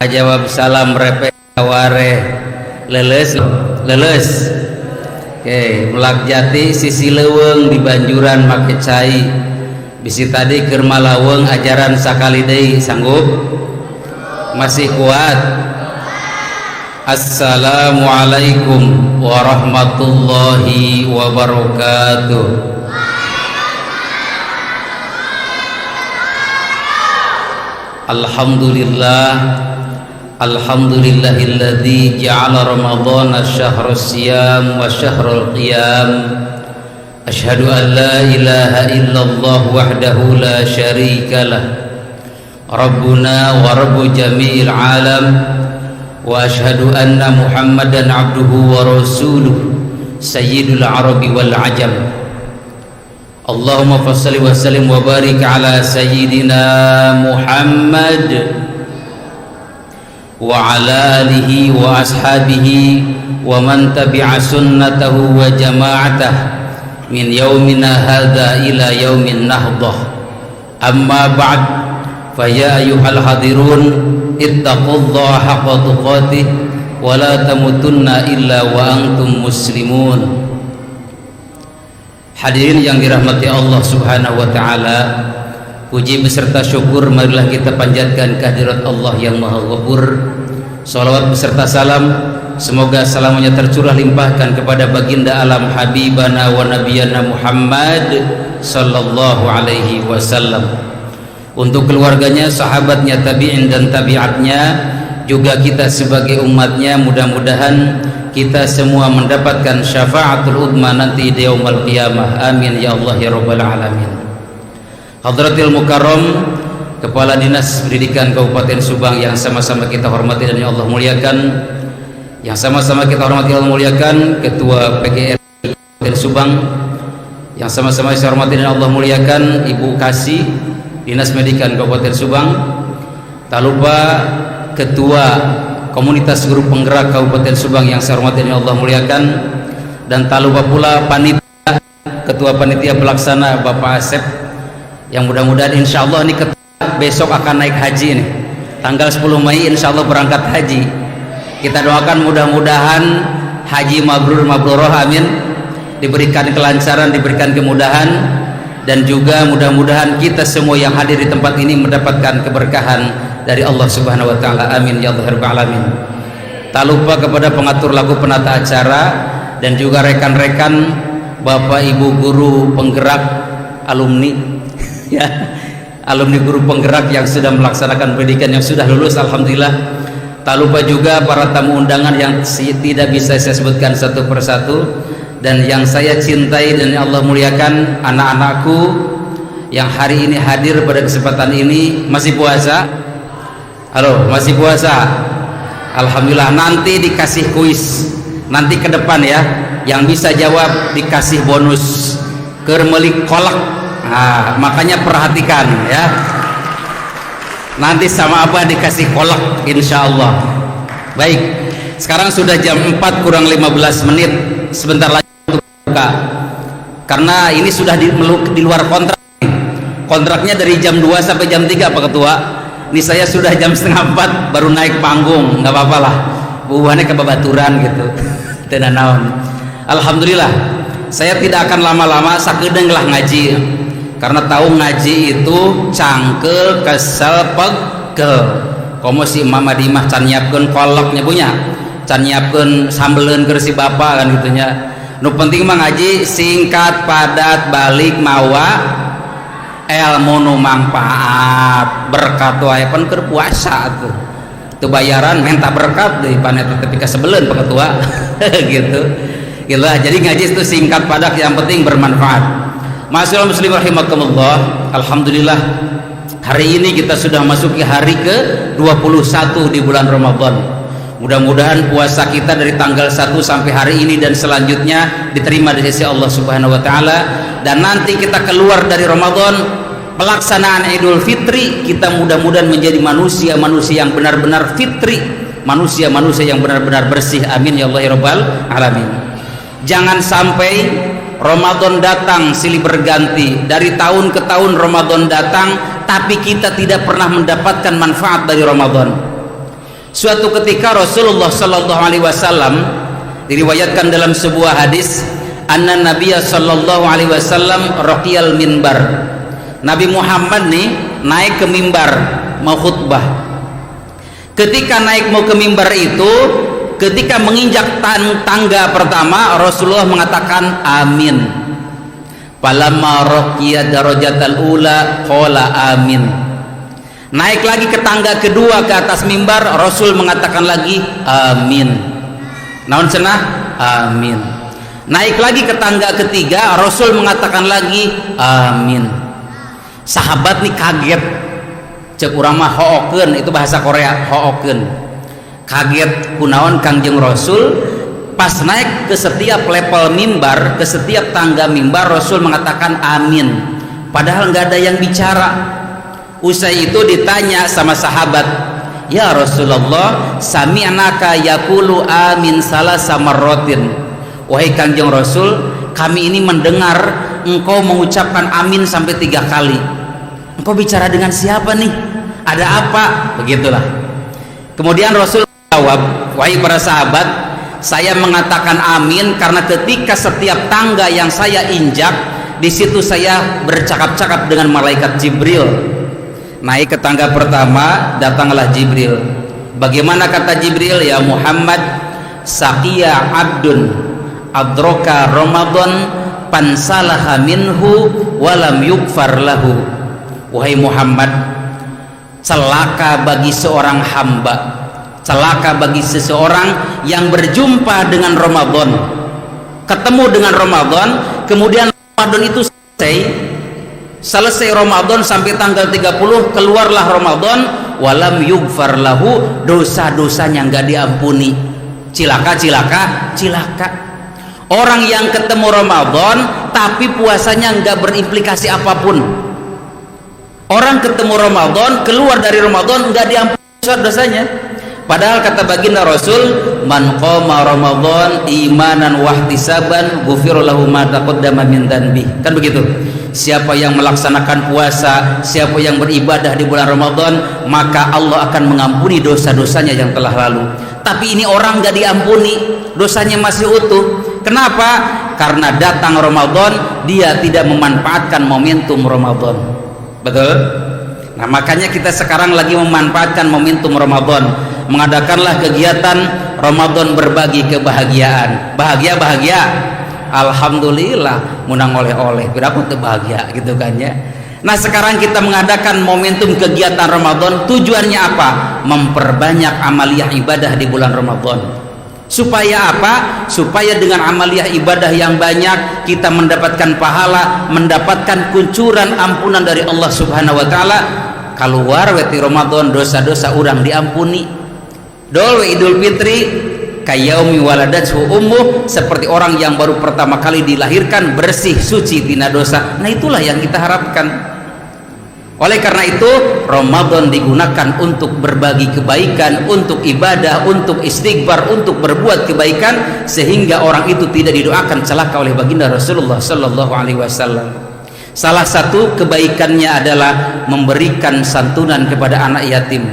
jawab salam repe ware leles oke Melak Jati sisi leweng di Banjuran make cai bisi tadi keur malaweng ajaran sakali deui sanggup masih kuat. Assalamualaikum warahmatullahi wabarakatuh. Alhamdulillah, alhamdulillahilladzi ja'ala ramadhana syahrus siyam wa syahrul qiyam. Asyhadu an la ilaha illallah wahdahu la syarikalah rabbuna wa rabbu jami'il alam wa asyhadu anna muhammadan abduhu wa rasuluh sayyidul arabi wal ajam. Allahumma fassalli wa sallim wa barik ala sayyidina Muhammad wa ala alihi wa ashabihi wa man tabi'a sunnatahu wa jama'atah min yaumina hadha ila yaumin nahdah. Amma ba'd, fa ya ayyuhal hadirun ittaqullaha haqqa tuqatih wa la tamutunna illa wa antum muslimun. Hadirin yang dirahmati Allah Subhanahu wa taala, puji beserta syukur marilah kita panjatkan kehadirat Allah yang Maha Ghafur. Salawat beserta salam semoga salamnya tercurah limpahkan kepada baginda alam habibana wa nabiyana Muhammad sallallahu alaihi wasallam, untuk keluarganya, sahabatnya, tabi'in dan tabi'atnya, juga kita sebagai umatnya. Mudah-mudahan kita semua mendapatkan syafaatul udma nanti di yaumul qiyamah. Amin ya Allah ya rabbal alamin. Hadratil Mukarram, Kepala Dinas Pendidikan Kabupaten Subang yang sama-sama kita hormati dan ya Allah muliakan, yang sama-sama kita hormati dan Allah muliakan, Ketua PGRI Kabupaten Subang yang sama-sama saya hormati dan Allah muliakan, Ibu Kasih Dinas Pendidikan Kabupaten Subang, tak lupa Ketua Komunitas Guru Penggerak Kabupaten Subang yang saya hormati dan Allah muliakan, dan tak lupa pula panitia, Ketua Panitia Pelaksana Bapak Asep, yang mudah-mudahan insya Allah ini besok akan naik haji nih, tanggal 10 Mei insya Allah berangkat haji. Kita doakan mudah-mudahan haji mabrur mabruroh, amin, diberikan kelancaran, diberikan kemudahan, dan juga mudah-mudahan kita semua yang hadir di tempat ini mendapatkan keberkahan dari Allah Subhanahu wa taala. Amin ya Allah rabbal alamin. Tak lupa kepada pengatur lagu, penata acara, dan juga rekan-rekan Bapak Ibu guru penggerak alumni ya, alumni guru penggerak yang sudah melaksanakan pendidikan, yang sudah lulus alhamdulillah. Tak lupa juga para tamu undangan yang tidak bisa saya sebutkan satu persatu, dan yang saya cintai dan Allah muliakan, anak-anakku yang hari ini hadir pada kesempatan ini. Masih puasa? Halo, masih puasa? Alhamdulillah. Nanti dikasih kuis nanti ke depan ya, yang bisa jawab dikasih bonus kermelik kolak. Nah, makanya perhatikan ya, nanti sama apa dikasih kolak insya Allah. Baik, sekarang sudah jam 4 kurang 15 menit, sebentar lagi untuk buka, karena ini sudah di luar kontrak. Kontraknya dari jam 2 sampai jam 3 Pak Ketua. Ini saya sudah jam setengah 4 baru naik panggung, nggak apa-apa lah, buahnya kebabaturan gitu. Tidak naon. Alhamdulillah, saya tidak akan lama-lama, sakedeung lah ngaji, karena tahu ngaji itu cangkel kesel pegel. Komo si Imam Adimah can nyiapkeun kolaknya punya, can nyiapkeun sambeleun keur si bapak kan gitunya. Nu penting mah ngaji singkat padat balik mawa ilmu nu manfaat, berkat wae pan keur puasa tuh. Teu bayaran minta berkat deui panet tapi kasebeleun Pak Ketua gitu. Gitulah, jadi ngaji itu singkat padat, yang penting bermanfaat. Ma'asyiral muslimin rahimakumullah, alhamdulillah hari ini kita sudah masuki hari ke-21 di bulan Ramadan. Mudah-mudahan puasa kita dari tanggal 1 sampai hari ini dan selanjutnya diterima di sisi Allah Subhanahu wa taala, dan nanti kita keluar dari Ramadan pelaksanaan Idul Fitri, kita mudah-mudahan menjadi manusia-manusia yang benar-benar fitri, manusia-manusia yang benar-benar bersih. Amin ya Allah ya rabbal alamin. Jangan sampai Ramadan datang silih berganti, dari tahun ke tahun Ramadan datang tapi kita tidak pernah mendapatkan manfaat dari Ramadan. Suatu ketika Rasulullah sallallahu alaihi wasallam diriwayatkan dalam sebuah hadis, anna Nabiya sallallahu alaihi wasallam raqiyal minbar. Nabi Muhammad nih naik ke mimbar mau khutbah. Ketika naik mau ke mimbar itu, ketika menginjak tangga pertama, Rasulullah mengatakan amin. Falamma raqiya darajatal ula qala amin. Naik lagi ke tangga kedua ke atas mimbar, Rasul mengatakan lagi amin. Naon cenah? Amin. Naik lagi ke tangga ketiga, Rasul mengatakan lagi amin. Sahabat nih kaget, cek urang mah hookeun, itu bahasa Korea, hookeun. Kaget kunaon Kangjeng Rasul pas naik ke setiap level mimbar, ke setiap tangga mimbar, Rasul mengatakan amin, padahal nggak ada yang bicara. Usai itu ditanya sama sahabat, ya Rasulullah, sami'naka yaqulu amin salasa marratin. Wahai Kangjeng Rasul, kami ini mendengar engkau mengucapkan amin sampai 3 kali. Engkau bicara dengan siapa nih? Ada apa? Begitulah. Kemudian Rasul jawab, wahai para sahabat, saya mengatakan amin karena ketika setiap tangga yang saya injak, di situ saya bercakap-cakap dengan malaikat Jibril. Naik ke tangga pertama, datanglah Jibril. Bagaimana kata Jibril? Ya Muhammad, saqiya abdun adroka Ramadan pansalaha minhu walam yukfar lahu. Wahai Muhammad, celaka bagi seorang hamba, celaka bagi seseorang yang berjumpa dengan Ramadan, ketemu dengan Ramadan, kemudian Ramadan itu selesai Ramadan sampai tanggal 30, keluarlah Ramadan, walam yugfar lahu, dosa-dosanya nggak diampuni. Cilaka. Orang yang ketemu Ramadan tapi puasanya nggak berimplikasi apapun. Orang ketemu Ramadan, keluar dari Ramadan nggak diampuni dosanya. Padahal kata baginda Rasul, man qama Ramadan imanan wahtisaban ghufira lahu ma taqaddama min dhanbi. Kan begitu. Siapa yang melaksanakan puasa, siapa yang beribadah di bulan Ramadan, maka Allah akan mengampuni dosa-dosanya yang telah lalu. Tapi ini orang gak diampuni, dosanya masih utuh. Kenapa? Karena datang Ramadan, dia tidak memanfaatkan momentum Ramadan. Betul? Nah, makanya kita sekarang lagi memanfaatkan momentum Ramadan. Mengadakanlah kegiatan Ramadan berbagi kebahagiaan. Bahagia. Alhamdulillah, menang oleh-oleh, berapa tuh bahagia gitu kan ya. Nah, sekarang kita mengadakan momentum kegiatan Ramadan, tujuannya apa? Memperbanyak amaliyah ibadah di bulan Ramadan. Supaya apa? Supaya dengan amaliyah ibadah yang banyak kita mendapatkan pahala, mendapatkan kuncuran ampunan dari Allah Subhanahu wa taala. Keluar weti Ramadan, dosa-dosa urang diampuni. Dol Idul Fitri kayaumi waladathu ummuh, seperti orang yang baru pertama kali dilahirkan, bersih suci tina dosa. Nah, itulah yang kita harapkan. Oleh karena itu Ramadan digunakan untuk berbagi kebaikan, untuk ibadah, untuk istighfar, untuk berbuat kebaikan, sehingga orang itu tidak didoakan celaka oleh baginda Rasulullah sallallahu alaihi wasallam. Salah satu kebaikannya adalah memberikan santunan kepada anak yatim.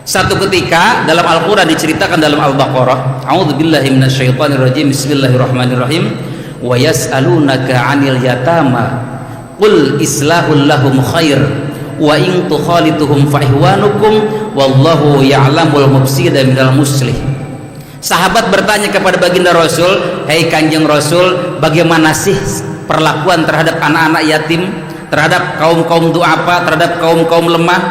Satu ketika dalam Al-Quran diceritakan dalam Al-Baqarah, a'udzubillahi minasyaitonirrajim, bismillahirrahmanirrahim, wa yas'alunaka 'anil yatama qul islahul lahum khair wa in tukhalituhum fa ihwanukum wallahu ya'lamul mufsida minal muslih. Sahabat bertanya kepada baginda Rasul, "Hei Kanjeng Rasul, bagaimana sih perlakuan terhadap anak-anak yatim, terhadap kaum-kaum du'afa, terhadap kaum-kaum lemah,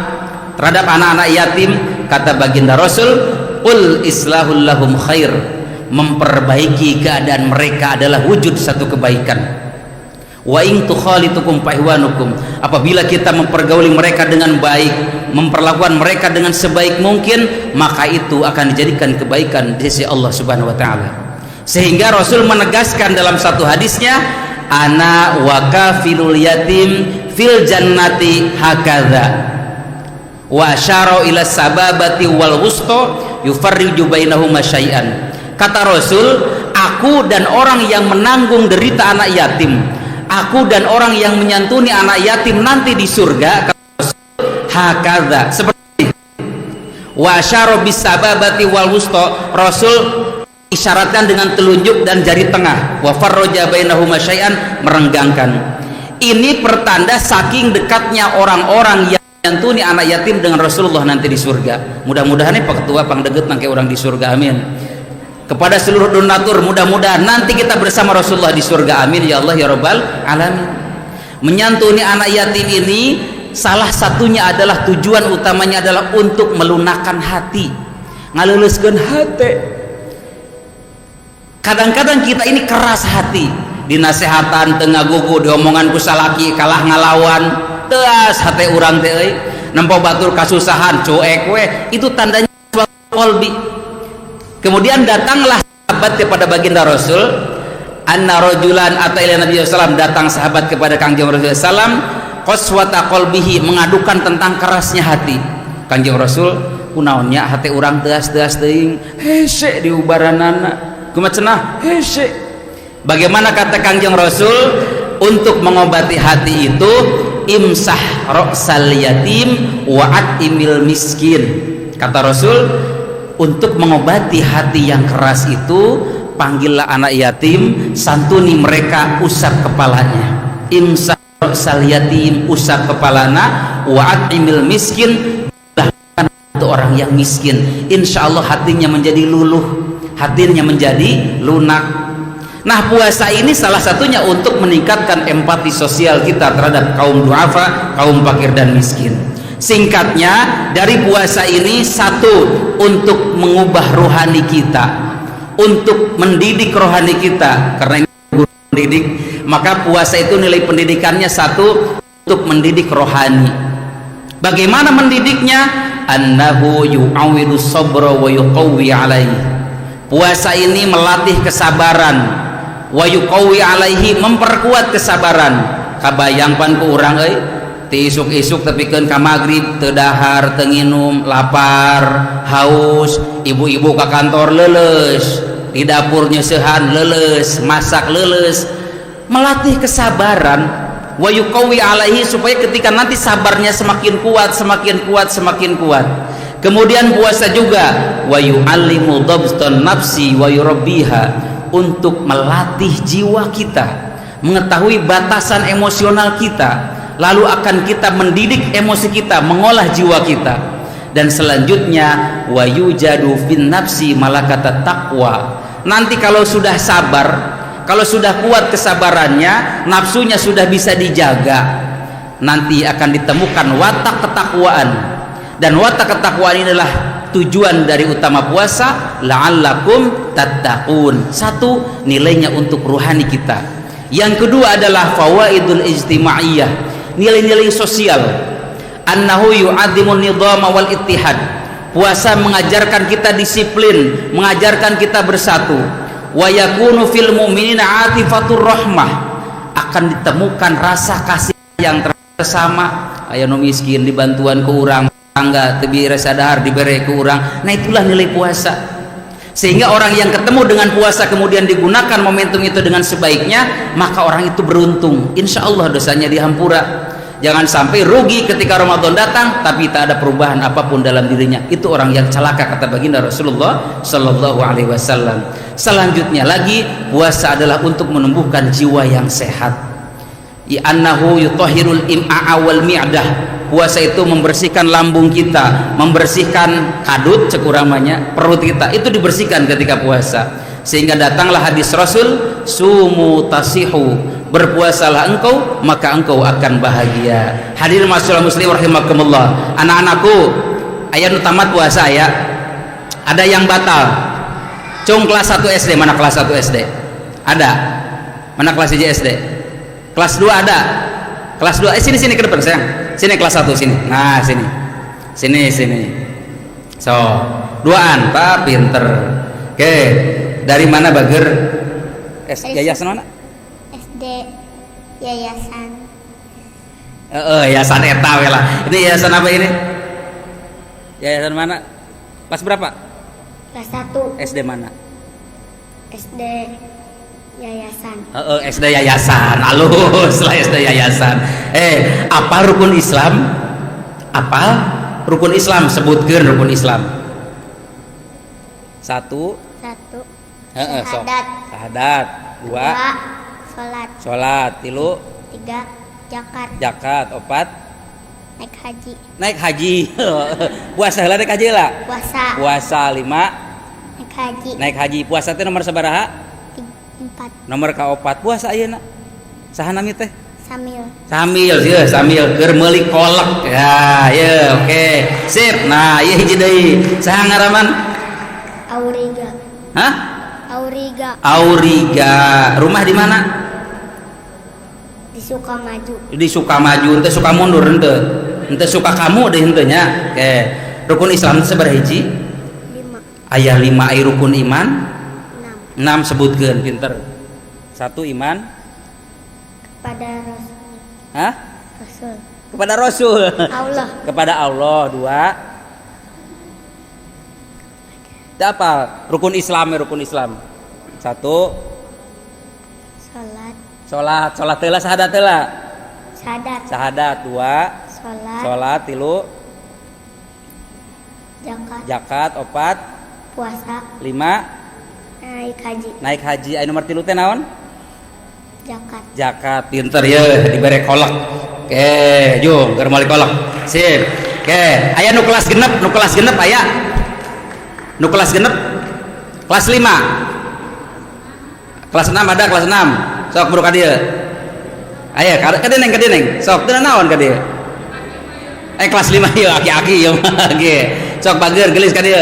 terhadap anak-anak yatim?" Kata baginda Rasul, qul islahul lahum khair, memperbaiki keadaan mereka adalah wujud satu kebaikan. Wa in tukhalitukum fahwanukum, apabila kita mempergauli mereka dengan baik, memperlakukan mereka dengan sebaik mungkin, maka itu akan dijadikan kebaikan di sisi Allah Subhanahu wa taala. Sehingga Rasul menegaskan dalam satu hadisnya, ana wa kafilul yatim fil jannati hakadza wa asyara ila sababati wal wusta yufarriju bainahuma syai'an. Kata Rasul, aku dan orang yang menanggung derita anak yatim, aku dan orang yang menyantuni anak yatim nanti di surga, kata Rasul, hakadza, seperti wa asyara bis sababati wal wusta, Rasul isyaratkan dengan telunjuk dan jari tengah, wa farraja bainahuma syai'an, merenggangkan. Ini pertanda saking dekatnya orang-orang yang nyantuni anak yatim dengan Rasulullah nanti di surga. Mudah-mudahan nih Pak Ketua pangdeget nangke orang di surga, amin. Kepada seluruh donatur, mudah-mudahan nanti kita bersama Rasulullah di surga, amin ya Allah ya Rabbal alamin. Menyantuni anak yatim ini salah satunya adalah tujuan utamanya adalah untuk melunakkan hati, ngaleuleuskeun hati. Kadang-kadang kita ini keras hati, dinasehatan teu ngagugu, diomongan ku salaki kalah ngalawan, teas hati urang teh euy, nempo batur kasusahan cuek we, itu tandanya qalbi. Kemudian datanglah sahabat kepada baginda Rasul, anna rajulan ata ila Nabi sallallahu, datang sahabat kepada Kangjeng Rasul sallam, qaswata qalbihi, mengadukan tentang kerasnya hati. Kangjeng Rasul, kunaonnya hati urang teas-teas teuing, hese diubaranana. Kumaha cenah? Hese. Bagaimana kata Kangjeng Rasul untuk mengobati hati itu? Imsah ra'sal yatim wa atimil miskin. Kata Rasul, untuk mengobati hati yang keras itu, panggillah anak yatim, santuni mereka, usap kepalanya. Imsah ra'sal yatim, usap kepalana, wa atimil miskin, bahkan untuk orang yang miskin, insya Allah hatinya menjadi luluh, hatinya menjadi lunak. Nah, puasa ini salah satunya untuk meningkatkan empati sosial kita terhadap kaum duafa, kaum fakir dan miskin. Singkatnya, dari puasa ini satu, untuk mengubah rohani kita, untuk mendidik rohani kita, karena ini guru mendidik, maka puasa itu nilai pendidikannya satu, untuk mendidik rohani. Bagaimana mendidiknya? Annahu yu'awidu sabra wa yuqawwi alaihi. Puasa ini melatih kesabaran, wa yuqawwi alaihi, memperkuat kesabaran. Kabayang pan ku urang euy, ti isuk-isuk tepikeun ka magrib teu dahar, teu nginum, lapar, haus, ibu-ibu ka kantor leuleus, di dapur nyeusehan leuleus, masak leuleus. Melatih kesabaran, wa yuqawwi alaihi, supaya ketika nanti sabarnya semakin kuat, semakin kuat, semakin kuat. Kemudian puasa juga wa yu'allimu dhabtan nafsi wa yurabbiha, untuk melatih jiwa kita, mengetahui batasan emosional kita, lalu akan kita mendidik emosi kita, mengolah jiwa kita. Dan selanjutnya wa yujadu fin nafsi malakata taqwa. Nanti kalau sudah sabar, kalau sudah kuat kesabarannya, nafsunya sudah bisa dijaga, nanti akan ditemukan watak ketakwaan. Dan watak ketakwaan ini adalah tujuan dari utama puasa, la'allakum tattaqun. Satu, nilainya untuk rohani kita. Yang kedua adalah fawaidul ijtimaiyah, nilai-nilai sosial. Annahu yu'adzimun nidhama wal ittihad. Puasa mengajarkan kita disiplin, mengajarkan kita bersatu. Wa yakunu fil mu'minina atifatur rahmah, akan ditemukan rasa kasih yang bersama. Aya nu miskin dibantuan ke urang, tangga tebi sadar dibere ke urang. Nah, itulah nilai puasa. Sehingga orang yang ketemu dengan puasa kemudian digunakan momentum itu dengan sebaiknya, maka orang itu beruntung, insya Allah dosanya dihampura. Jangan sampai rugi ketika Ramadan datang tapi tak ada perubahan apapun dalam dirinya. Itu orang yang celaka, kata baginda Rasulullah Sallallahu Alaihi Wasallam. Selanjutnya lagi, puasa adalah untuk menumbuhkan jiwa yang sehat. Annahu yutahhirul im'a wal mi'dah. Puasa itu membersihkan lambung kita, membersihkan kadut cekuramanya, perut kita itu dibersihkan ketika puasa. Sehingga datanglah hadis Rasul, sumu tasihu, berpuasalah engkau maka engkau akan bahagia. Hadirin masyaallah muslim rahimakumullah. Anak-anakku, aya nu tamat puasa ya. Ada yang batal. Cung kelas 1 SD, mana kelas 1 SD? Ada. Mana kelas 1 SD? Kelas 2 ada. Kelas 2, sini ke depan sayang. Sini kelas 1 sini. Nah, sini. Sini. So, duaan, Pak, pinter. Oke. Dari mana Bager? Yayasan mana? SD Yayasan. Yayasan eta we lah. Ini yayasan apa ini? Yayasan mana? Kelas berapa? Kelas 1. SD mana? SD Yayasan. SD Yayasan. Halus lah SD Yayasan. Apa rukun Islam? Apa? rukun Islam sebutkeun rukun Islam. 1 Satu. sok. Syahadat. Syahadat. 2 Sholat. salat. 3 Tiga. Zakat. zakat. 4 Naik haji. naik haji. Puasa heula naik haji lah. Puasa. Puasa. 5 Naik haji. naik haji. Puasa teh nomor sabaraha? 4. Nomor ka-4. Puasa ayeuna saha nami teh? Samil. Samil ya, samil keur meuli kolak. Ya, ya oke. Sip. Nah, ieu hiji deui. Saha ngaraman? Auriga. Hah? Auriga. Auriga. Rumah di mana? Di Sukamaju. Di Sukamaju, ente suka mundur ente. Ente suka kamu deh ente nya. Oke. Rukun Islam sabaraha hiji? 5. Aya 5 aya rukun iman. 6. 6 sebutkeun pinter. 1 iman. Kepada Rasul. Hah? Rasul. Kepada Rasul. Allah. Kepada Allah. 2 apa? Rukun Islam ya rukun Islam. 1 Sholat. Salat heula syahadat heula. Syahadat. Syahadat. 2 Sholat. salat. 3 Zakat. zakat. 4 Puasa. 5 Naik haji. naik haji. Aya nomor 3 teh naon? Zakat. Zakat. Pinter ya dibere kolak. Oke, jung keur meuli kolak. Sip. Oke, aya nu kelas genep aya. Nu kelas genep kelas 5 kelas 6 ada kelas 6 sok buru ka dieu aya kadeneng sok teu naon ka dieu kelas 5 ieu aki-aki ieu mah ge sok bageur gelis ka dieu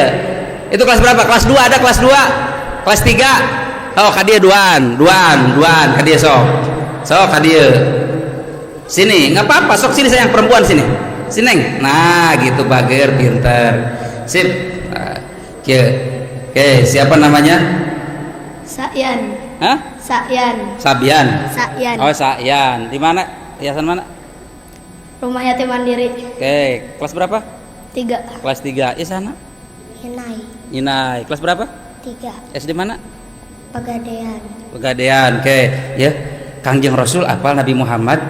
itu kelas berapa kelas 2 ada kelas 2 kelas 3 oh ka dieu duaan ka dieu sok ka dieu sini enggak apa-apa sok sini sayang perempuan sini sineng nah gitu bageur pinter sip. Oke, siapa namanya? Sa'yan. Hah? Sa'yan. Sabian. Sa'yan. Oh, Sa'yan. Di mana? Yayasan mana? Rumah yatim mandiri. Oke, kelas berapa? 3. Kelas 3. Ya sana. Inai. Kelas berapa? 3. SD mana? Pegadaian. Pegadaian. Oke, ya. Kangjeng Rasul apal Nabi Muhammad?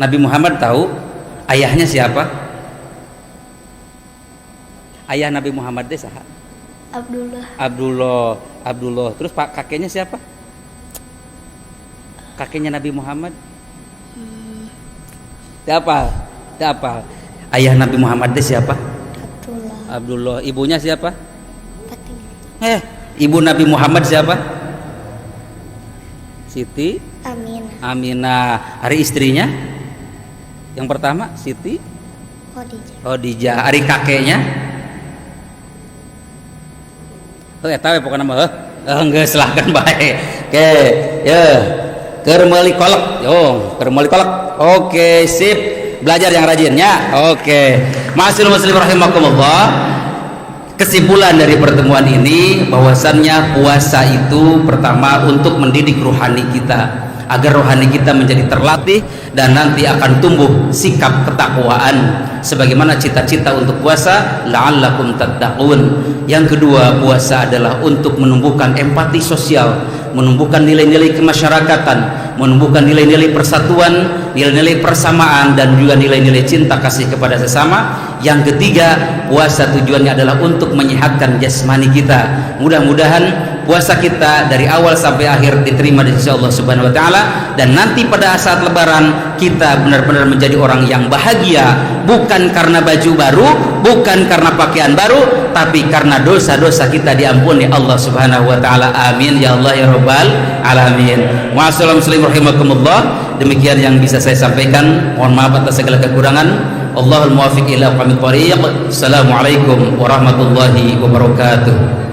Nabi Muhammad tahu ayahnya siapa? Ayah Nabi Muhammad deh saha? Abdullah. Terus pak kakeknya siapa? Kakeknya Nabi Muhammad? Siapa? Ayah Nabi Muhammad deh siapa? Abdullah. Ibunya siapa? Fatimah. Ibu Nabi Muhammad siapa? Siti Aminah. Hari istrinya? Yang pertama Siti Khadijah. Hari kakeknya? Eta we pokona mah geus silahkan bae. Oke, ya. Keur meuli kolak. Keur meuli kolak. Oke, sip. Belajar yang rajin ya. Oke. Ma'asyiral muslimin rahimakumullah. Kesimpulan dari pertemuan ini bahwasannya puasa itu pertama untuk mendidik rohani kita agar rohani kita menjadi terlatih dan nanti akan tumbuh sikap ketakwaan sebagaimana cita-cita untuk puasa la'allakum tattaqun. Yang kedua, puasa adalah untuk menumbuhkan empati sosial, menumbuhkan nilai-nilai kemasyarakatan, menumbuhkan nilai-nilai persatuan, nilai-nilai persamaan dan juga nilai-nilai cinta kasih kepada sesama. Yang ketiga, puasa tujuannya adalah untuk menyehatkan jasmani kita. Mudah-mudahan puasa kita dari awal sampai akhir diterima di sisi Allah Subhanahu wa taala dan nanti pada saat lebaran kita benar-benar menjadi orang yang bahagia, bukan karena baju baru, bukan karena pakaian baru, tapi karena dosa-dosa kita diampuni Allah Subhanahu wa taala. Amin ya Allah ya rabbal alamin. Wassalamualaikum warahmatullahi wabarakatuh. Demikian yang bisa saya sampaikan. Mohon maaf atas segala kekurangan. Allahul muwaffiq ila aqwamit thoriq. Assalamualaikum warahmatullahi wabarakatuh.